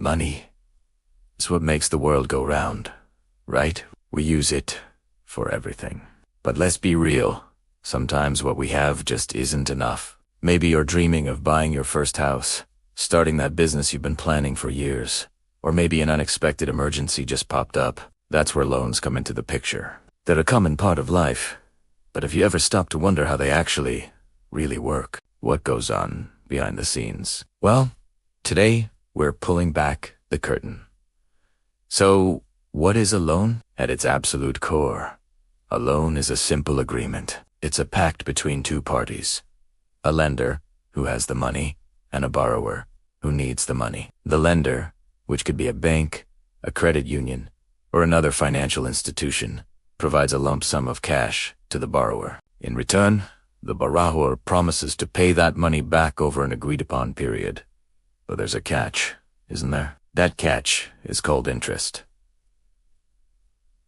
Money is what makes the world go round, right? We use it for everything. But let's be real. Sometimes what we have just isn't enough. Maybe you're dreaming of buying your first house, starting that business you've been planning for years. Or maybe an unexpected emergency just popped up. That's where loans come into the picture. They're a common part of life. But have you ever stopped to wonder how they actually really work? What goes on behind the scenes? Well, today we're pulling back the curtain. So, what is a loan? At its absolute core, a loan is a simple agreement. It's a pact between two parties. A lender, who has the money, and a borrower, who needs the money. The lender, which could be a bank, a credit union, or another financial institution, provides a lump sum of cash to the borrower. In return, the borrower promises to pay that money back over an agreed-upon period. But there's a catch, isn't there? That catch is called interest.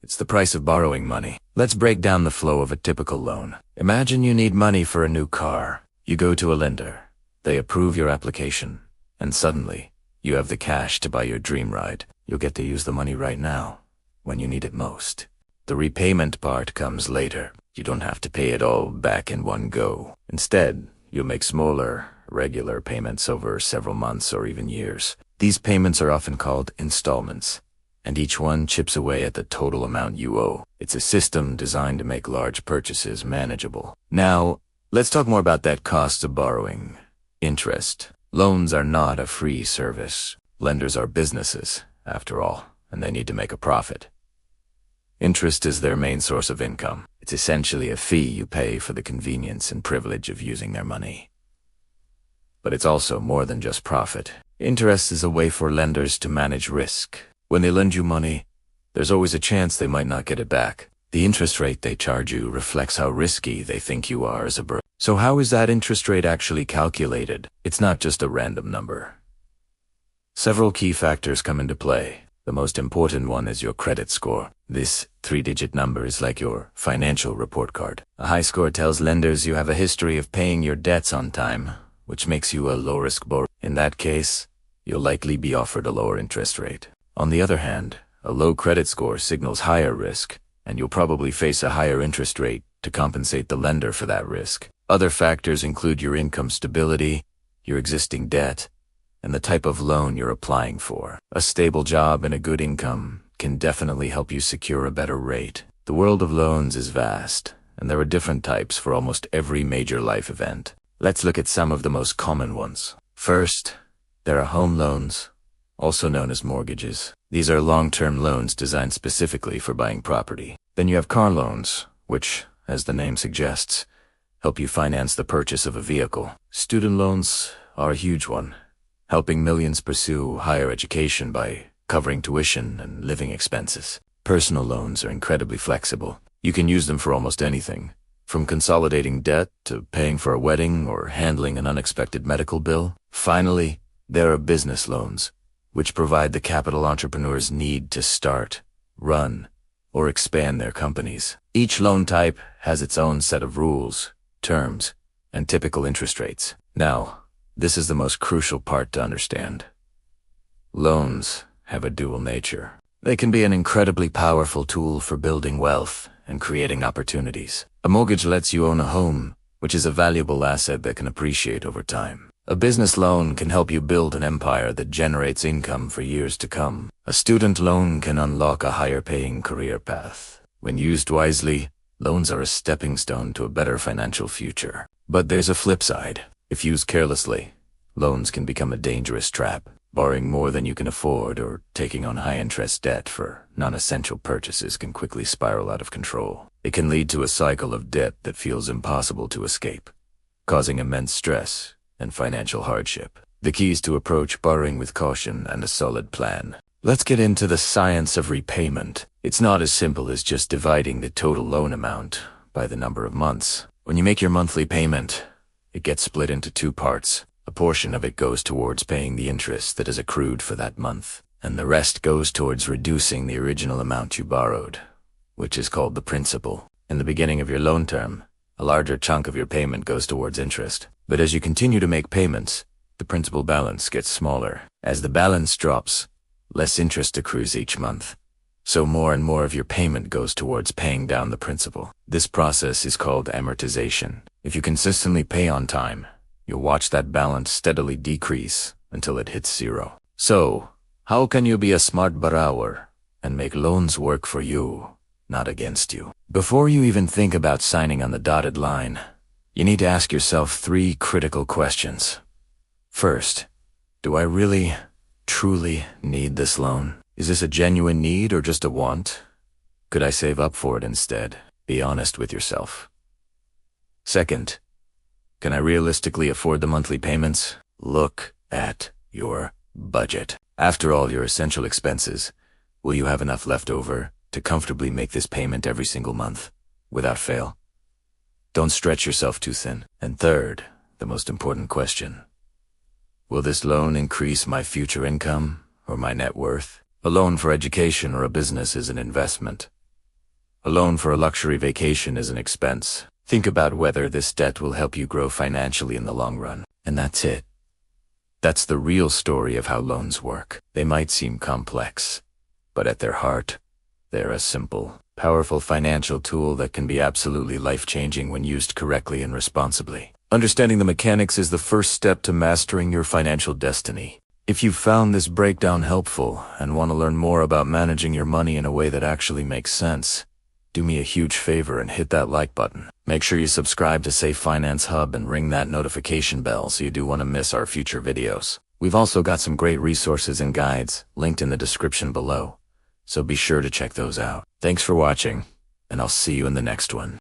It's the price of borrowing money. Let's break down the flow of a typical loan. Imagine you need money for a new car. You go to a lender. They approve your application. And suddenly, you have the cash to buy your dream ride. You'll get to use the money right now, when you need it most. The repayment part comes later. You don't have to pay it all back in one go. Instead, you'll make smaller, regular payments over several months or even years. These payments are often called installments, and each one chips away at the total amount you owe. It's a system designed to make large purchases manageable. Now, let's talk more about that cost of borrowing. Interest. Loans are not a free service. Lenders are businesses, after all, and they need to make a profit. Interest is their main source of income. It's essentially a fee you pay for the convenience and privilege of using their money. But it's also more than just profit. Interest is a way for lenders to manage risk. When they lend you money, there's always a chance they might not get it back. The interest rate they charge you reflects how risky they think you are as a borrower. So how is that interest rate actually calculated? It's not just a random number. Several key factors come into play. The most important one is your credit score. This 3-digit number is like your financial report card. A high score tells lenders you have a history of paying your debts on time, which makes you a low-risk borrower. In that case, you'll likely be offered a lower interest rate. On the other hand, a low credit score signals higher risk, and you'll probably face a higher interest rate to compensate the lender for that risk. Other factors include your income stability, your existing debt, and the type of loan you're applying for. A stable job and a good income can definitely help you secure a better rate. The world of loans is vast, and there are different types for almost every major life event. Let's look at some of the most common ones. First, there are home loans, also known as mortgages. These are long-term loans designed specifically for buying property. Then you have car loans, which, as the name suggests, help you finance the purchase of a vehicle. Student loans are a huge one, helping millions pursue higher education by covering tuition and living expenses. Personal loans are incredibly flexible. You can use them for almost anything, from consolidating debt to paying for a wedding or handling an unexpected medical bill. Finally, there are business loans, which provide the capital entrepreneurs need to start, run, or expand their companies. Each loan type has its own set of rules, terms, and typical interest rates. Now, this is the most crucial part to understand. Loans have a dual nature. They can be an incredibly powerful tool for building wealth and creating opportunities. A mortgage lets you own a home, which is a valuable asset that can appreciate over time. A business loan can help you build an empire that generates income for years to come. A student loan can unlock a higher-paying career path. When used wisely, loans are a stepping stone to a better financial future. But there's a flip side. If used carelessly, loans can become a dangerous trap. Borrowing more than you can afford or taking on high-interest debt for non-essential purchases can quickly spiral out of control. It can lead to a cycle of debt that feels impossible to escape, causing immense stress and financial hardship. The key is to approach borrowing with caution and a solid plan. Let's get into the science of repayment. It's not as simple as just dividing the total loan amount by the number of months. When you make your monthly payment, it gets split into two parts. A portion of it goes towards paying the interest that is accrued for that month, and the rest goes towards reducing the original amount you borrowed, which is called the principal. In the beginning of your loan term, a larger chunk of your payment goes towards interest. But as you continue to make payments, the principal balance gets smaller. As the balance drops, less interest accrues each month. So more and more of your payment goes towards paying down the principal. This process is called amortization. If you consistently pay on time, you'll watch that balance steadily decrease until it hits zero. So, how can you be a smart borrower and make loans work for you, not against you? Before you even think about signing on the dotted line, you need to ask yourself 3 critical questions. First, do I really, truly need this loan? Is this a genuine need or just a want? Could I save up for it instead? Be honest with yourself. Second, can I realistically afford the monthly payments? Look at your budget. After all your essential expenses, will you have enough left over to comfortably make this payment every single month, without fail? Don't stretch yourself too thin. And third, the most important question, will this loan increase my future income or my net worth? A loan for education or a business is an investment. A loan for a luxury vacation is an expense. Think about whether this debt will help you grow financially in the long run. And that's it. That's the real story of how loans work. They might seem complex, but at their heart, they're a simple, powerful financial tool that can be absolutely life-changing when used correctly and responsibly. Understanding the mechanics is the first step to mastering your financial destiny. If you found this breakdown helpful and want to learn more about managing your money in a way that actually makes sense, do me a huge favor and hit that like button. Make sure you subscribe to Safe Finance Hub and ring that notification bell so you don't want to miss our future videos. We've also got some great resources and guides linked in the description below, so be sure to check those out. Thanks for watching, and I'll see you in the next one.